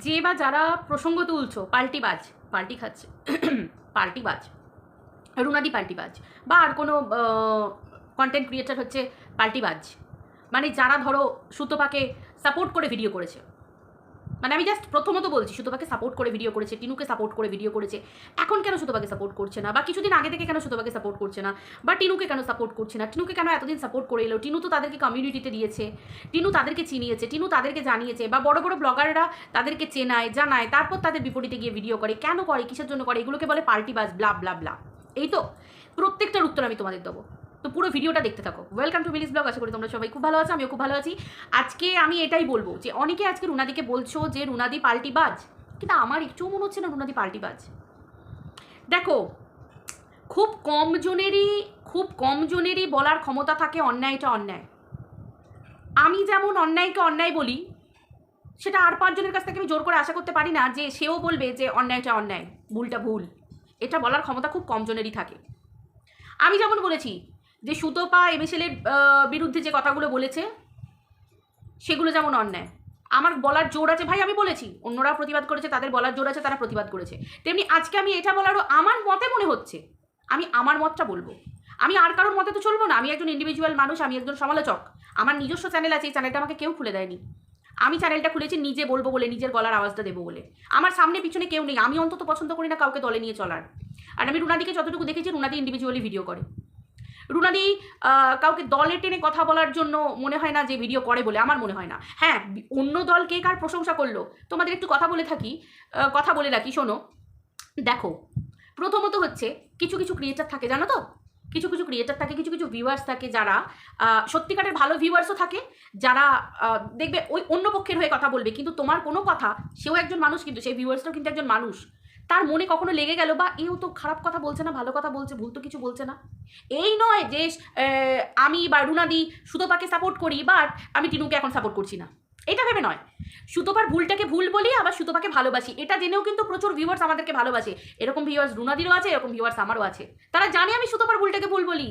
যে বা যারা প্রসঙ্গ তুলছো পাল্টিবাজ, পাল্টি খাচ্ছে পাল্টিবাজ, রুনাদি পাল্টিবাজ, বা আর কোনো কন্টেন্ট ক্রিয়েটার হচ্ছে পাল্টিবাজ, মানে যারা ধরো সুতপাকে সাপোর্ট করে ভিডিও করেছে, মানে আমি জাস্ট প্রথমত বলছি সুতপাকে সাপোর্ট করে ভিডিও করেছে, টিনুকে সাপোর্ট করে ভিডিও করেছে, এখন কেন সুতপাকে সাপোর্ট করছে না, বা কিছুদিন আগে থেকে কেন সুতপাকে সাপোর্ট করছে না, বা টিনুকে কেন সাপোর্ট করছে না, টিনুকে কেন এতদিন সাপোর্ট করে এলো, টিনু তো তাদেরকে কমিউনিটিতে দিয়েছে, টিনু তাদেরকে চিনিয়েছে, টিনু তাদেরকে জানিয়েছে, বা বড় বড় ব্লগাররা তাদেরকে চেনায় জানায়, তারপর তাদের বিপরীতে গিয়ে ভিডিও করে, কেন করে, কিসের জন্য করে, এগুলোকে বলে পাল্টিবাজ, ব্লা ব্লা ব্লা। এই তো প্রত্যেকটার উত্তর আমি তোমাদের দেবো, তো পুরো ভিডিওটা দেখতে থাকো। ওয়েলকাম টু মিলিস ব্লগ, আশা করি তোমরা সবাই খুব ভালো আছো, আমিও খুব ভালো আছি। আজকে আমি এটাই বলবো যে অনেকে আজকে রুনাদিকে বলছো যে রুনাদি পাল্টিবাজ, কিন্তু আমার একটুও মনে হচ্ছে না রুনাদি পাল্টিবাজ। দেখো, খুব কম জনেরই বলার ক্ষমতা থাকে অন্যায়টা অন্যায়। আমি যেমন অন্যায়কে অন্যায় বলি, সেটা আর পাঁচজনের কাছ থেকে আমি জোর করে আশা করতে পারি না যে সেও বলবে যে অন্যায়টা অন্যায়, ভুলটা ভুল। এটা বলার ক্ষমতা খুব কম জনেরই থাকে। আমি যেমন বলেছি যে সুতপা এমএসএলের বিরুদ্ধে যে কথাগুলো বলেছে সেগুলো যেমন অন্যায়, আমার বলার জোর আছে ভাই, আমি বলেছি, অন্যরা প্রতিবাদ করেছে, তাদের বলার জোর আছে, তারা প্রতিবাদ করেছে, তেমনি আজকে আমি এটা বলারও আমার মতে মনে হচ্ছে, আমি আমার মতটা বলবো। আমি আর কারোর মতে তো চলবো না, আমি একজন ইন্ডিভিজুয়াল মানুষ, আমি একজন সমালোচক, আমার নিজস্ব চ্যানেল আছে, এই চ্যানেলটা আমাকে কেউ খুলে দেয়নি, আমি চ্যানেলটা খুলেছি নিজে বলবো বলে, নিজের গলার আওয়াজটা দেবো বলে। আমার সামনে পিছনে কেউ নেই, আমি অন্তত পছন্দ করি না কাউকে দলে নিয়ে চলার। আর আমি রুনাদিকে যতটুকু দেখেছি, রুনাদি ইন্ডিভিজুয়ালি ভিডিও করে, রুনাদি কাউকে দলে টেনে কথা বলার জন্য মনে হয় না যে ভিডিও করে বলে, আমার মনে হয় না। হ্যাঁ, অন্য দল কে কার প্রশংসা করলো, তোমাদের একটু কথা বলে রাখি, শোনো। দেখো, প্রথমত হচ্ছে কিছু কিছু ক্রিয়েটার থাকে, জানো তো, কিছু কিছু ক্রিয়েটার থাকে, কিছু কিছু ভিউয়ার্স থাকে, যারা সত্যিকারের ভালো ভিউয়ার্সও থাকে, যারা দেখবে ওই অন্য পক্ষের হয়ে কথা বলবে, কিন্তু তোমার কোনো কথা, সেও একজন মানুষ, কিন্তু সেই ভিউয়ার্সটাও কিন্তু একজন মানুষ, তার মনে কখনো লেগে গেল, বা এও তো খারাপ কথা বলছে না, ভালো কথা বলছে, ভুল তো কিছু বলছে না, এই নয় যে আমি বা রুনাদি সুতপাকে সাপোর্ট করি, বাট আমি টিনুকে এখন সাপোর্ট করছি না, এটা ভেবে নয়। সুতপার ভুলটাকে ভুল বলি, আবার সুতপাকে ভালোবাসি, এটা জেনেও কিন্তু প্রচুর ভিউয়ার্স আমাদেরকে ভালোবাসে, এরকম ভিউয়ার্স রুনাদিরও আছে, এরকম ভিউয়ার্স আমারও আছে, তারা জানে আমি সুতপার ভুলটাকে ভুল বলি,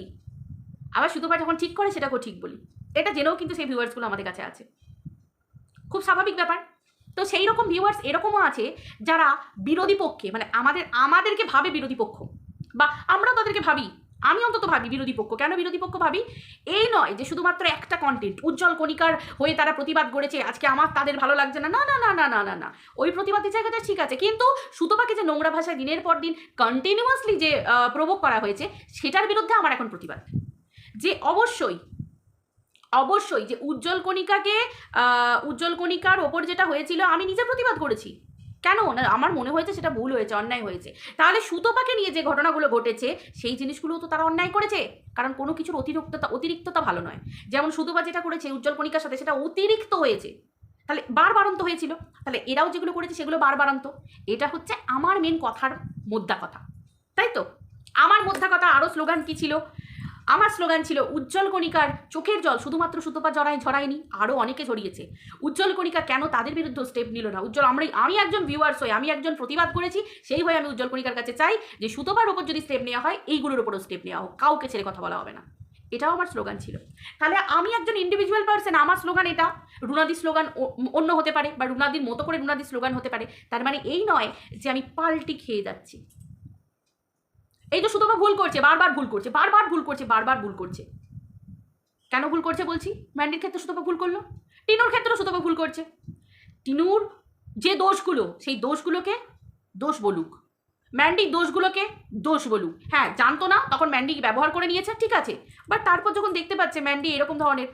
আবার সুতপা যখন ঠিক করে সেটাকেও ঠিক বলি, এটা জেনেও কিন্তু সেই ভিউয়ার্সগুলো আমাদের কাছে আছে, খুব স্বাভাবিক ব্যাপার। তো সেই রকম ভিউয়ার্স এরকমও আছে যারা বিরোধী পক্ষে, মানে আমাদেরকে ভাবে বিরোধী পক্ষ, বা আমরা তাদেরকে ভাবি, আমি অন্তত ভাবি বিরোধী পক্ষ। কেন বিরোধী পক্ষ ভাবি? এই নয় যে শুধুমাত্র একটা কন্টেন্ট উজ্জ্বল কণিকার হয়ে তারা প্রতিবাদ করেছে, আজকে আমার তাদের ভালো লাগছে না, না না না না না না না, ওই প্রতিবাদের জায়গাটা ঠিক আছে, কিন্তু সুতপাকে যে নোংরা ভাষায় দিনের পর দিন কন্টিনিউয়াসলি যে প্রভোগ করা হয়েছে, সেটার বিরুদ্ধে আমার এখন প্রতিবাদ। যে অবশ্যই যে উজ্জ্বল কণিকার ওপর যেটা হয়েছিল, আমি নিজে প্রতিবাদ করেছি, কেন না, আমার মনে হয়েছে সেটা ভুল হয়েছে, অন্যায় হয়েছে। তাহলে সুতপাকে নিয়ে যে ঘটনাগুলো ঘটেছে, সেই জিনিসগুলো তো তারা অন্যায় করেছে, কারণ কোনো কিছুর অতিরিক্ততা ভালো নয়। যেমন সুতপা যেটা করেছে উজ্জ্বল কণিকার সাথে, সেটা অতিরিক্ত হয়েছে, তাহলে বারবারন্ত হয়েছিল, তাহলে এরাও যেগুলো করেছে সেগুলো বারবারন্ত। এটা হচ্ছে আমার মেন কথার মোদ্দা কথা, তাই তো। আমার মোদ্দা কথা, আরও স্লোগান কি ছিল, আমার স্লোগান ছিল উজ্জ্বল কণিকার চোখের জল শুধুমাত্র সুতপা ঝরায়নি, আরও অনেকে ঝরিয়েছে। উজ্জ্বল কণিকা কেন তাদের বিরুদ্ধে স্টেপ নিল না? আমি একজন ভিউয়ার্স হয়ে, আমি একজন প্রতিবাদ করেছি, সেই হয়ে আমি উজ্জ্বল কণিকার কাছে চাই যে সুতপার ওপর যদি স্টেপ নেওয়া হয়, এইগুলোর ওপরও স্টেপ নেওয়া হোক, কাউকে ছেড়ে কথা বলা হবে না। এটাও আমার স্লোগান ছিল। তাহলে আমি একজন ইন্ডিভিজুয়াল পার্সন, আমার স্লোগান এটা, রুনাদির স্লোগান অন্য হতে পারে, বা রুনাদির মতো করে রুনাদির স্লোগান হতে পারে, তার মানে এই নয় যে আমি পাল্টি খেয়ে যাচ্ছি। এই তো সুতপা ভুল করছে, বারবার ভুল করছে, কেন ভুল করছে বলছি? ম্যান্ডির ক্ষেত্রে সুতপা ভুল করলো, টিনুর ক্ষেত্রেও সুতপা ভুল করছে। টিনুর যে দোষগুলো, সেই দোষগুলোকে দোষ বলুক, ম্যান্ডির দোষগুলোকে দোষ বলুক। হ্যাঁ, জানতো না তখন ম্যান্ডি ব্যবহার করে নিয়েছে, ঠিক আছে, বাট তারপর যখন দেখতে পাচ্ছে ম্যান্ডি এরকম ধরনের,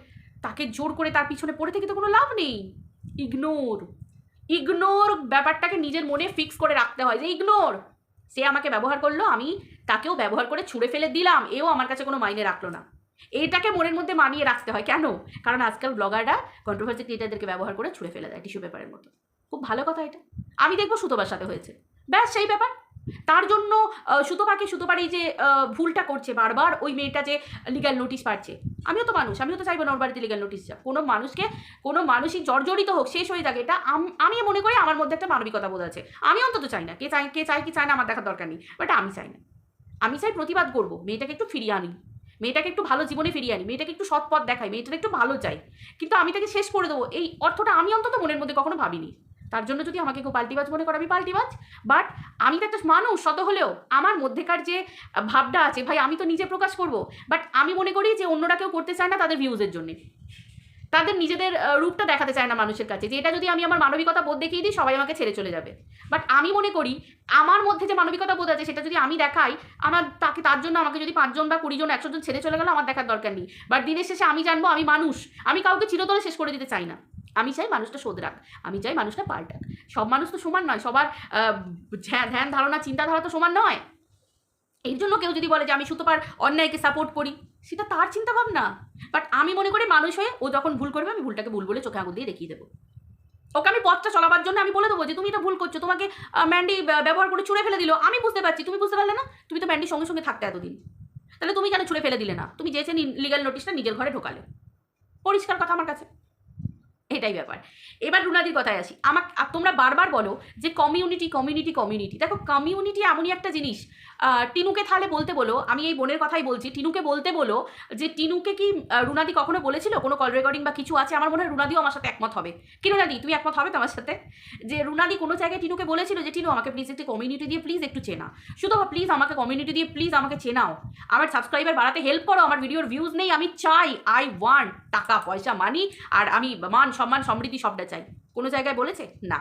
তাকে জোর করে তার পিছনে পড়ে থেকে তো কোনো লাভ নেই। ইগনোর ব্যাপারটাকে নিজের মনে ফিক্স করে রাখতে হয়, যে ইগনোর, সে আমাকে ব্যবহার করলো, আমি তাকেও ব্যবহার করে ছুঁড়ে ফেলে দিলাম, এও আমার কাছে কোনো মাইনে রাখলো না। এটাকে মনের মধ্যে মানিয়ে রাখতে হয়। কেন? কারণ আজকাল ব্লগাররা কন্ট্রোভার্সি ক্রিয়েটারদেরকে ব্যবহার করে ছুঁড়ে ফেলে দেয় টিস্যু পেপারের মতো। খুব ভালো কথা এটা, আমি দেখবো সুতপার সাথে হয়েছে, ব্যাস সেই ব্যাপার। তার জন্য সুতপার এই যে ভুলটা করছে বারবার, ওই মেয়েটা যে লিগ্যাল নোটিশ পাচ্ছে, আমিও তো মানুষ, আমিও তো চাইবো না ওর বাড়িতে লিগ্যাল নোটিশ যাক, কোনো মানুষই জর্জরিত হোক, শেষ হয়ে যাক, এটা আমি মনে করি আমার মধ্যে একটা মানবিকতা বোধ আছে। আমি অন্তত চাই না, কে চায় কি চায় না আমার দেখার দরকার নেই, বাট আমি চাই না, আমি চাই প্রতিবাদ করবো, মেয়েটাকে একটু ফিরিয়ে আনি, মেয়েটাকে একটু ভালো জীবনে ফিরিয়ে আনি, মেয়েটাকে একটু সৎ পথ দেখাই, মেয়েটাকে একটু ভালো চাই, কিন্তু আমি তাকে শেষ করে দেবো, এই অর্থটা আমি অন্তত মনের মধ্যে কখনো ভাবিনি। তার জন্য যদি আমাকে কেউ পাল্টিবাজ মনে করে আমি পাল্টিবাজ, বাট আমি তো একটা মানুষ, শত হলেও আমার মধ্যেকার যে ভাবটা আছে ভাই আমি তো নিজে প্রকাশ করব। বাট আমি মনে করি যে অন্যরা কেউ করতে চায় না তাদের ভিউজের জন্যে, তাদের নিজেদের রূপটা দেখাতে চায় না মানুষের কাছে, যে এটা যদি আমি আমার মানবিকতা বোধ দেখিয়ে দিই সবাই আমাকে ছেড়ে চলে যাবে। বাট আমি মনে করি আমার মধ্যে যে মানবিকতা বোধ আছে সেটা যদি আমি দেখাই, আমার তার জন্য আমাকে যদি 5 জন বা 20 জন 100 জন ছেড়ে চলে গেল আমার দেখার দরকার নেই। বাট দিনের শেষে আমি জানবো আমি মানুষ, আমি কাউকে চিরতরে শেষ করে দিতে চাই না। আমি চাই মানুষটা শোধরাক, আমি চাই মানুষটা পাল্টাক। সব মানুষ তো সমান নয়, সবার ধ্যান ধারণা চিন্তাধারা তো সমান নয়। এর জন্য কেউ যদি বলে যে আমি সুতপার অন্যায়কে সাপোর্ট করি, সেটা তার চিন্তা ভাবনা। বাট আমি মনে করি মানুষ হয়ে ও যখন ভুল করবে আমি ভুলটাকে ভুল বলে চোখে আঙুল দিয়ে দেখিয়ে দেবো। ওকে আমি পথটা চলাবার জন্য আমি বলে দেবো যে তুমি এটা ভুল করছো, তোমাকে ম্যান্ডি ব্যবহার করে ছুঁড়ে ফেলে দিল, আমি বুঝতে পারছি, তুমি বুঝতে পারলে না, তুমি তো ম্যান্ডির সঙ্গে সঙ্গে থাকতে এতদিন, তাহলে তুমি কেন ছুঁড়ে ফেলে দিলে না? তুমি চেয়েছে লিগ্যাল নোটিশটা নিজের ঘরে ঢোকালে, পরিষ্কার কথা আমার কাছে, এটাই ব্যাপার। এবার রুনাদির কথায় আসি। তোমরা বারবার বলো যে কমিউনিটি কমিউনিটি কমিউনিটি, দেখো কমিউনিটি এমনই একটা জিনিস। টিনুকে তাহলে বলতে বলো, আমি এই বোনের কথাই বলছি, টিনুকে বলতে বলো যে টিনুকে কি রুনাদি কখনো বলেছিল কোনো কল রেকর্ডিং বা কিছু আছে? আমার মনে হয় রুনাদিও আমার সাথে একমত হবে। কি রুনাদি তুমি একমত হবে তো আমার সাথে যে রুনাদি কোনো জায়গায় টিনুকে বলেছিল যে টিনু আমাকে প্লিজ একটু কমিউনিটি দিয়ে প্লিজ একটু চেনা, শুধু প্লিজ আমাকে কমিউনিটি দিয়ে প্লিজ আমাকে চেনাও, আমার সাবস্ক্রাইবার বাড়াতে হেল্প করো, আমার ভিডিওর ভিউজ নেই, আমি চাই, আই ওয়ান্ট টাকা পয়সা মানি, আর আমি মান সম্মান সমৃদ্ধি সবটা চাই। কোনো জায়গায় বলেছে? না।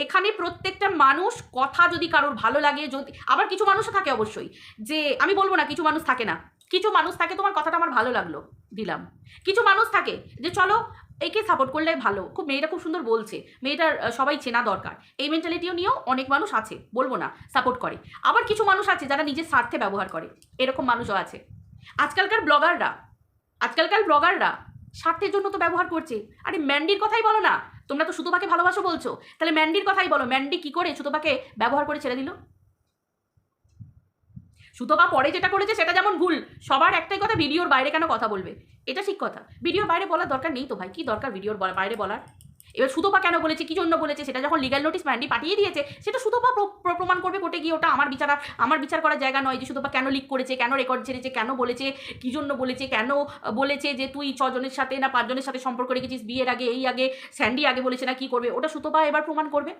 এখানে প্রত্যেকটা মানুষ কথা যদি কারোর ভালো লাগে, যদি আবার কিছু মানুষও থাকে অবশ্যই, যে আমি বলবো না কিছু মানুষ থাকে না, কিছু মানুষ থাকে তোমার কথাটা আমার ভালো লাগলো দিলাম, কিছু মানুষ থাকে যে চলো একে সাপোর্ট করলে ভালো, খুব মেয়েটা খুব সুন্দর বলছে, মেয়েটার সবাই চেনা দরকার, এই মেন্টালিটিও নিয়েও অনেক মানুষ আছে, বলবো না, সাপোর্ট করে। আবার কিছু মানুষ আছে যারা নিজের স্বার্থে ব্যবহার করে, এরকম মানুষও আছে। আজকালকার ব্লগাররা স্বার্থের জন্য তো ব্যবহার করছে। আরে ম্যান্ডির কথাই বলো না, তোমরা তো সুতপাকে ভালোবাসো বলছো, তাহলে ম্যান্ডির কথাই বলো, ম্যান্ডি কি করে সুতপাকে ব্যবহার করে ছেড়ে দিল? সুতপা পরে যেটা করেছে সেটা যেমন ভুল, সবার একটাই কথা, ভিডিওর বাইরে কেন কথা বলবে, এটা ঠিক কথা। ভিডিওর বাইরে বলার দরকার নেই তো ভাই, কি দরকার ভিডিওর বাইরে বলার? এবার সুতপা কেন বলেছে, কি জন্য বলেছে, সেটা যখন লিগ্যাল নোটিস ম্যান্ডি পাঠিয়ে দিয়েছে সেটা সুতপা প্রমাণ করবে কোর্টে গিয়ে, ওটা আমার বিচার করার জায়গা নয় যে সুতপা কেন লিক করেছে, কেন রেকর্ড ছেড়েছে, কেন বলেছে, কি জন্য বলেছে, কেন বলেছে যে তুই 6 জনের সাথে না 5 জনের সাথে সম্পর্ক রেখেছিস বিয়ের আগে, এই আগে স্যান্ডি আগে বলেছে না, কি করবে, ওটা সুতপা এবার প্রমাণ করবে।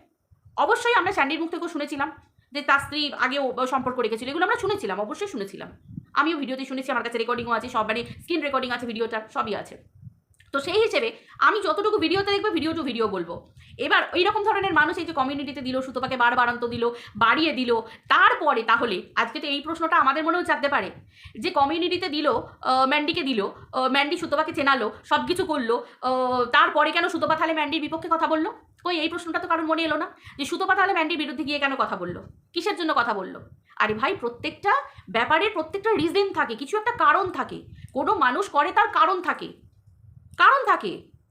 অবশ্যই আমরা স্যান্ডির মুখ থেকেও শুনেছিলাম যে তার স্ত্রী আগেও সম্পর্ক রেখেছিল, এগুলো আমরা শুনেছিলাম, অবশ্যই শুনেছিলাম, আমিও ভিডিওতে শুনেছি, আমার কাছে রেকর্ডিংও আছে, সব মানে স্ক্রিন রেকর্ডিং আছে, ভিডিওটা সবই আছে। তো সেই হিসেবে আমি যতটুকু ভিডিওতে দেখবো ভিডিও টু ভিডিও বলবো। এবার এইরকম ধরনের মানুষ এই যে কমিউনিটিতে দিল, সুতপাকে বাড়ান্ত দিল, বাড়িয়ে দিল, তারপরে তাহলে আজকে তো এই প্রশ্নটা আমাদের মনেও চাপতে পারে যে কমিউনিটিতে দিল, ম্যান্ডিকে দিল, ম্যান্ডি সুতপাকে চেনালো, সব কিছু করলো, তারপরে কেন সুতপা তাহলে ম্যান্ডির বিপক্ষে কথা বললো? কই এই প্রশ্নটা তো কারোর মনে এলো না যে সুতপা তাহলে ম্যান্ডির বিরুদ্ধে গিয়ে কেন কথা বললো, কিসের জন্য কথা বললো? আরে ভাই প্রত্যেকটা ব্যাপারের প্রত্যেকটা রিজন থাকে, কিছু একটা কারণ থাকে, কোনো মানুষ করে তার কারণ থাকে।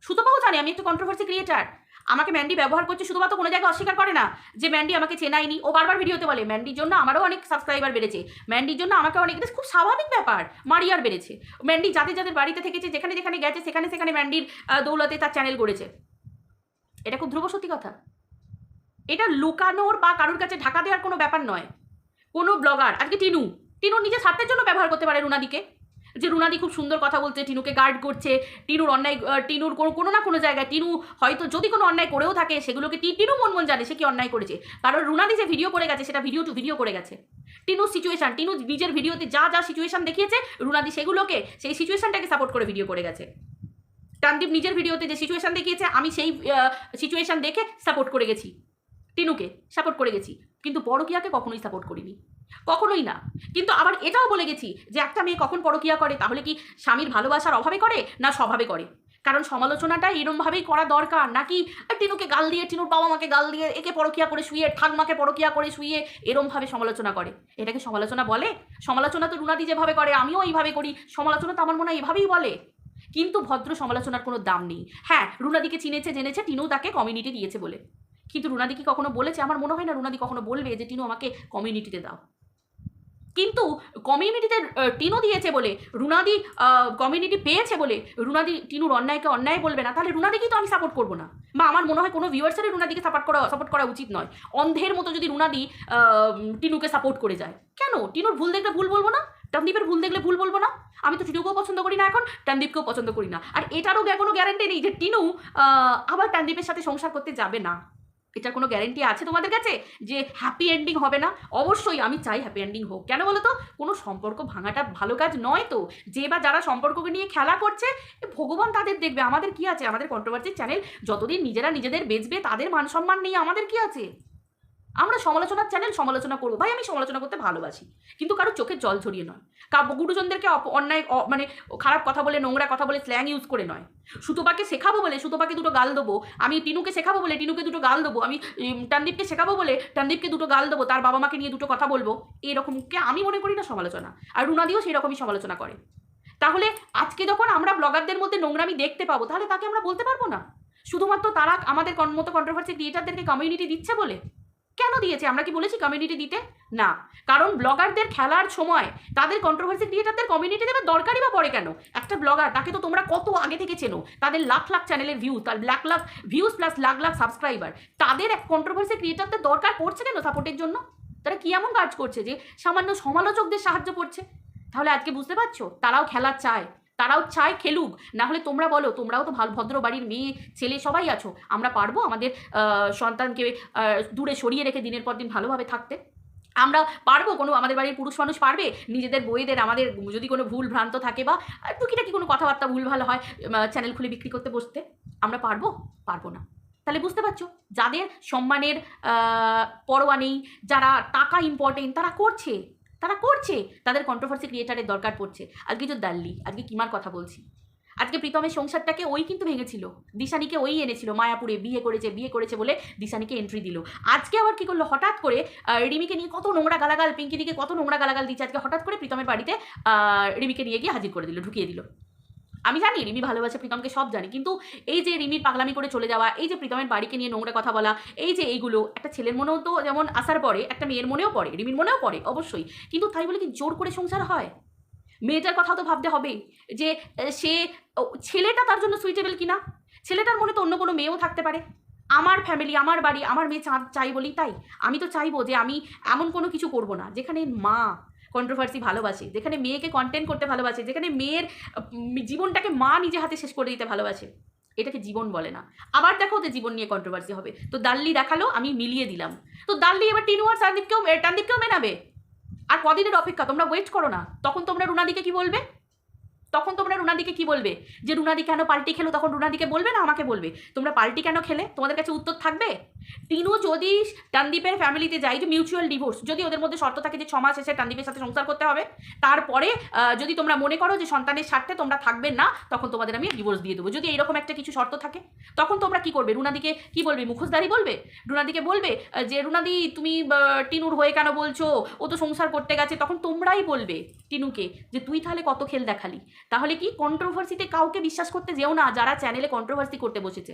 সুতপাও জানে আমি একটা কন্ট্রোভার্সি ক্রিয়েটার, আমাকে ম্যান্ডি ব্যবহার করছে, সুতপা তো কোনো জায়গায় অস্বীকার করে না যে ম্যান্ডি আমাকে চেনায়নি, ও বারবার ভিডিওতে বলে ম্যান্ডির জন্য আমারও অনেক সাবস্ক্রাইবার বেড়েছে, ম্যান্ডির জন্য আমাকে অনেক, এটা খুব স্বাভাবিক ব্যাপার, মারিয়ার বেড়েছে, ম্যান্ডি যাদের বাড়িতে থেকেছে, যেখানে যেখানে গেছে সেখানে ম্যান্ডির দৌলতে তার চ্যানেল গড়েছে, এটা খুব ধ্রুব সত্যি কথা। এটা লুকানোর বা কারোর কাছে ঢাকা দেওয়ার কোনো ব্যাপার নয়। কোনো ব্লগার আজকে টিনু নিজের স্বার্থের জন্য ব্যবহার করতে পারে রুনাদিকে, যে রুনাদি খুব সুন্দর কথা বলছে, টিনুকে গার্ড করছে, টিনুর অন্যায়, টিনুর কোনো না কোনো জায়গায় টিনু হয়তো যদি কোনো অন্যায় করেও থাকে সেগুলোকে টিনু মন জানে সে কি অন্যায় করেছে, কারণ রুনাদি যে ভিডিও করে গেছে সেটা ভিডিও টু ভিডিও করে গেছে। টিনুর সিচুয়েশান, টিনু নিজের ভিডিওতে যা সিচুয়েশান দেখিয়েছে রুনাদি সেগুলোকে, সেই সিচুয়েশানটাকে সাপোর্ট করে ভিডিও করে গেছে। টানদীপ নিজের ভিডিওতে যে সিচুয়েশান দেখিয়েছে আমি সেই সিচুয়েশান দেখে সাপোর্ট করে গেছি, টিনুকে সাপোর্ট করে গেছি, কিন্তু পরকীয়াকে কখনোই সাপোর্ট করিনি, কখনোই না। কিন্তু আবার এটাও বলে গেছি যে একটা মেয়ে কখন পরকীয়া করে, তাহলে কি স্বামীর ভালোবাসার অভাবে করে না স্বভাবে করে? কারণ সমালোচনাটা এরমভাবেই করা দরকার, নাকি টিনুকে গাল দিয়ে, টিনুর বাবা মাকে গাল দিয়ে, একে পরকীয়া করে শুয়ে, ঠাকমাকে পরকীয়া করে শুয়ে এরমভাবে সমালোচনা করে, এটাকে সমালোচনা বলে? সমালোচনা তো রুনাদি যেভাবে করে আমিও এইভাবে করি, সমালোচনা তো আমার মনে হয় এভাবেই বলে, কিন্তু ভদ্র সমালোচনার কোনো দাম নেই। হ্যাঁ রুনাদিকে চিনেছে জেনেছে টিনু তাকে কমিউনিটি দিয়েছে বলে, কিন্তু রুনাদি কি কখনো বলেছে? আমার মনে হয় না রুনাদি কখনো বলবে যে টিনু আমাকে কমিউনিটিতে দাও। কিন্তু কমিউনিটিতে টিনু দিয়েছে বলে, রুনাদি কমিউনিটি পেয়েছে বলে রুনাদি টিনুর অন্যায়কে অন্যায় বলবে না, তাহলে রুনাদিকেই তো আমি সাপোর্ট করবো না, বা আমার মনে হয় কোনো ভিউয়ার্সেরই রুনাদিকে সাপোর্ট করা উচিত নয়। অন্ধের মতো যদি রুনাদি টিনুকে সাপোর্ট করে যায়, কেন টিনুর ভুল দেখলে ভুল বলবো না? ট্যানদীপের ভুল দেখলে ভুল বলবো না? আমি তো টিনুকেও পছন্দ করি না এখন, ট্যানদীপকেও পছন্দ করি না। আর এটারও কোনো গ্যারান্টি নেই যে টিনু আবার ট্যানদীপের সাথে সংসার করতে যাবে না। এটার কোনো গ্যারেন্টি আছে তোমাদের কাছে যে হ্যাপি এন্ডিং হবে না? অবশ্যই আমি চাই হ্যাপি এন্ডিং হোক। কেন বলো তো? কোনো সম্পর্ক ভাঙাটা ভালো কাজ নয় তো। যে বা যারা সম্পর্ককে নিয়ে খেলা করছে, ভগবান তাদের দেখবে, আমাদের কি আছে? আমাদের কন্ট্রোভার্সি চ্যানেল যতদিন নিজেরা নিজেদের বেচবে, তাদের মান সম্মান নেই, আমাদের কি আছে? আমরা সমালোচনার চ্যানেল সমালোচনা করবো, ভাই আমি সমালোচনা করতে ভালোবাসি, কিন্তু কারো চোখে জল ঝরিয়ে নয়, গুরুজনদেরকে অন্যায় মানে খারাপ কথা বলে, নোংরা কথা বলে, স্ল্যাং ইউজ করে নয়। সুতোপাকে শেখাবো বলে সুতোপাকে দুটো গাল দেবো, আমি টিনুকে শেখাবো বলে টিনুকে দুটো গাল দেবো, আমি ট্যানদীপকে শেখাবো বলে ট্যানদীপকে দুটো গাল দেবো, তার বাবা মাকে নিয়ে দুটো কথা বলবো, এরকমকে আমি মনে করি না সমালোচনা। আর রুনাদিও সেই রকমই সমালোচনা করে। তাহলে আজকে যখন আমরা ব্লগারদের মধ্যে নোংরামি দেখতে পাবো, তাহলে তাকে আমরা বলতে পারবো না শুধুমাত্র তারা আমাদের মতো কন্ট্রোভার্সি ক্রিয়েটারদেরকে কমিউনিটি দিচ্ছে বলে? কেন দিয়েছে? আমরা কি বলেছি কমিউনিটি দিতে? না, কারণ ব্লগারদের খেলার সময় তাদের কন্ট্রোভার্সি ক্রিয়েটারদের কমিউনিটি দেওয়ার দরকারই বা পড়ে কেন? একটা ব্লগার, তাকে তো তোমরা কত আগে থেকে চেনো, তাদের লাখ লাখ চ্যানেলের ভিউ, তার lakh lakh views plus lakh lakh subscriber, তাদের এক কন্ট্রোভার্সি ক্রিয়েটারদের দরকার পড়ছে কেন সাপোর্টের জন্য? তারা কি এমন কাজ করছে যে সামান্য সমালোচকদের সাহায্য করছে? তাহলে আজকে বুঝতে পারছো, তারাও খেলা চায়, তারাও চায় খেলুক। না হলে তোমরা বলো, তোমরাও তো ভদ্র বাড়ির মেয়ে ছেলে সবাই আছো, আমরা পারবো আমাদের সন্তানকে দূরে সরিয়ে রেখে দিনের পর দিন ভালোভাবে থাকতে? আমরা পারবো? কোনো আমাদের বাড়ির পুরুষ মানুষ পারবে নিজেদের বইয়েদের, আমাদের যদি কোনো ভুল ভ্রান্ত থাকে বা টুকিটাকি কোনো কথাবার্তা ভুল ভালো হয়, চ্যানেল খুলে বিক্রি করতে বসতে? আমরা পারবো? পারবো না। তাহলে বুঝতে পারছো, যাদের সম্মানের পরোয়া নেই, যারা টাকা ইম্পর্টেন্ট, তারা করছে, তাদের কন্ট্রোভার্সি ক্রিয়েটারের দরকার পড়ছে। আজকে যে দাল্লি, আজকে কিমার কথা বলছি, আজকে প্রীতমের সংসারটাকে ওই কিন্তু ভেঙেছিল, দিশানিকে ওই এনেছিল মায়াপুরে, বিয়ে করেছে বলে দিশানিকে এন্ট্রি দিল। আজকে আবার কি করলো, হঠাৎ করে রিমিকে নিয়ে কত নোংরা গালাগাল, পিঙ্কি দিকে কত নোংরা গালাগাল দিচ্ছে, আজকে হঠাৎ করে প্রীতমের বাড়িতে রিমিকে নিয়ে গিয়ে হাজির করে দিল, ঢুকিয়ে দিল। আমি জানি রিমি ভালোবাসে প্রীতমকে, সব জানি, কিন্তু এই যে রিমির পাগলামি করে চলে যাওয়া, এই যে প্রীতমের বাড়িকে নিয়ে নোংরা কথা বলা, এই যে এইগুলো একটা ছেলের মনেও তো যেমন আসার পরে একটা মেয়ের মনেও পড়ে, রিমির মনেও পড়ে অবশ্যই, কিন্তু তাই বলে কি জোর করে সংসার হয়? মেয়েটার কথাও তো ভাবতে হবে যে সে ছেলেটা তার জন্য সুইটেবল কিনা, ছেলেটার মনে তো অন্য কোনো মেয়েও থাকতে পারে। আমার ফ্যামিলি, আমার বাড়ি, আমার মেয়ে চাই বলি তাই আমি তো চাইবো যে আমি এমন কোনো কিছু করব না যেখানে মা কন্ট্রোভার্সি ভালোবাসে, যেখানে মেয়েকে কন্টেন্ট করতে ভালোবাসে, যেখানে মেয়ের জীবনটাকে মা নিজে হাতে শেষ করে দিতে ভালোবাসে। এটাকে জীবন বলে না। আবার দেখো ওদের জীবন নিয়ে কন্ট্রোভার্সি হবে, তো দাল্লি দেখালো, আমি মিলিয়ে দিলাম, তো দাল্লি এবার টিনু আর ট্যানদীপকেও মেনাবে। আর কদিনের অপেক্ষা, তোমরা ওয়েট করো না, তখন তোমরা রুনাদিকে কি বলবে? যে রুনাদি কেন পাল্টি খেলো? তখন রুনাদিকে বলবে না আমাকে বলবে তোমরা পাল্টি কেন খেলে? তোমাদের কাছে উত্তর থাকবে। টিনু যদি ট্যানদীপের ফ্যামিলিতে যায়, যে মিউচুয়াল ডিভোর্স, যদি ওদের মধ্যে শর্ত থাকে যে 6 মাস এসে ট্যানদীপের সাথে সংসার করতে হবে, তারপরে যদি তোমরা মনে করো যে সন্তানের স্বার্থে তোমরা থাকবে না, তখন তোমাদের আমি ডিভোর্স দিয়ে দেবো। যদি এইরকম একটা কিছু শর্ত থাকে, তখন তোমরা কি করবে? রুনাদিকে কি বলবে? মুখোশধারী বলবে? রুনাদিকে বলবে যে রুনাদি তুমি টিনুর হয়ে কেন বলছো, ও তো সংসার করতে গেছে? তখন তোমরাই বলবে টিনুকে যে তুই তাহলে কত খেল দেখালি। তাহলে কি কন্ট্রোভার্সিতে কাউকে বিশ্বাস করতে যেও না, যারা চ্যানেলে কন্ট্রোভার্সি করতে বসেছে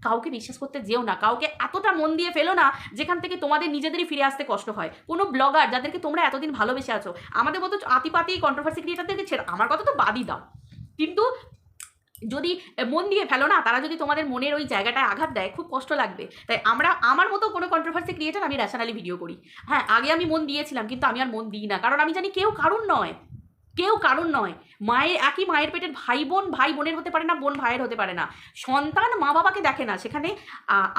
কাউকে বিশ্বাস করতে যেও না, কাউকে এতটা মন দিয়ে ফেলো না যেখান থেকে তোমাদের নিজেদেরই ফিরে আসতে কষ্ট হয়। কোনো ব্লগার যাদেরকে তোমরা এতদিন ভালোবেসে আছো, আমাদের মতো আতিপাতি কন্ট্রোভার্সি ক্রিয়েটারদেরকে ছেড়ে, আমার কথা তো বাদই দাও, কিন্তু যদি মন দিয়ে ফেলো না, তারা যদি তোমাদের মনের ওই জায়গাটায় আঘাত দেয়, খুব কষ্ট লাগবে। তাই আমার মতো কোনো কন্ট্রোভার্সি ক্রিয়েটার আমি র্যাশনালি ভিডিও করি। হ্যাঁ, আগে আমি মন দিয়েছিলাম, কিন্তু আমি আর মন দিই না, কারণ আমি জানি কেউ কারণ নয়। একই মায়ের পেটের ভাই বোনের হতে পারে না, বোন ভাইয়ের হতে পারে না, সন্তান মা বাবাকে দেখে না, সেখানে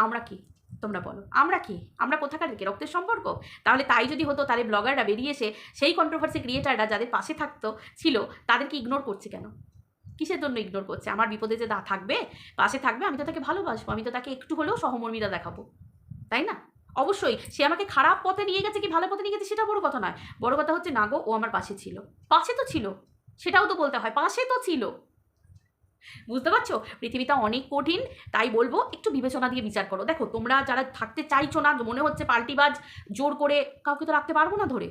আমরা কি? তোমরা বলো, আমরা কি? আমরা কোথাকার থেকে রক্তের সম্পর্ক? তাহলে তাই যদি হতো, তাহলে ব্লগাররা বেরিয়ে এসে সেই কন্ট্রোভার্সি ক্রিয়েটাররা যাদের পাশে ছিল তাদেরকে ইগনোর করছে কেন? কিসের জন্য ইগনোর করছে? আমার বিপদে যে থাকবে, পাশে থাকবে, আমি তো তাকে ভালোবাসবো, আমি তো তাকে একটু হলেও সহমর্মিতা দেখাবো, তাই না? অবশ্যই সে আমাকে খারাপ পথে নিয়ে গেছে কি ভালো পথে নিয়ে গেছে সেটা বড় কথা নয়, বড় কথা হচ্ছে না গো, ও আমার পাশে তো ছিল, সেটাও তো বলতে হয়, পাশে তো ছিল। বুঝতে পারছো? পৃথিবীটা অনেক কঠিন, তাই বলবো একটু বিবেচনা দিয়ে বিচার করো। দেখো, তোমরা যারা থাকতে চাইছো না, মনে হচ্ছে পাল্টিবাজ, জোর করে কাউকে তো রাখতে পারবো না ধরে,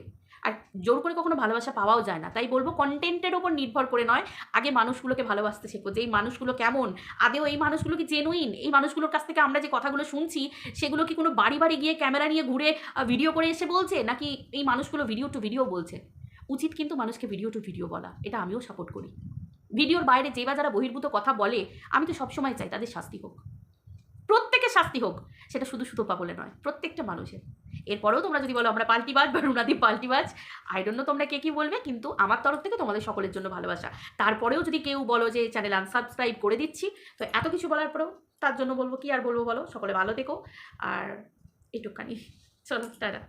আর জোর করে কখনো ভালোবাসা পাওয়াও যায় না। তাই বলবো কন্টেন্টের ওপর নির্ভর করে নয়, আগে মানুষগুলোকে ভালোবাসতে শেখো, যে এই মানুষগুলো কেমন, আদেও এই মানুষগুলো কি জেনুইন, এই মানুষগুলোর কাছ থেকে আমরা যে কথাগুলো শুনছি সেগুলো কি কোনো বাড়ি বাড়ি গিয়ে ক্যামেরা নিয়ে ঘুরে ভিডিও করে এসে বলছে, নাকি এই মানুষগুলো ভিডিও টু ভিডিও বলছে? উচিত কিন্তু মানুষকে ভিডিও টু ভিডিও বলা, এটা আমিও সাপোর্ট করি। ভিডিওর বাইরে যে বা যারা বহির্ভূত কথা বলে, আমি তো সবসময় চাই তাদের শাস্তি হোক, প্রত্যেকে মানুষের শাস্তি হোক, সেটা শুধু সুতপা বলে নয়, প্রত্যেকটা মানুষের। এরপরেও তোমরা যদি বলো আমরা পাল্টিবাজ বা রুনাদি পাল্টিবাজ, আই ডোন্ট নো তোমরা কে কী বলবে, কিন্তু আমার তরফ থেকে তোমাদের সকলের জন্য ভালোবাসা। তারপরেও যদি কেউ বলো যে চ্যানেল আনসাবস্ক্রাইব করে দিচ্ছি, তো এত কিছু বলার পরেও তার জন্য বলবো কি আর বলবো বলো, সকলে ভালো থেকো। আর এইটুখানি, চলো টাটা।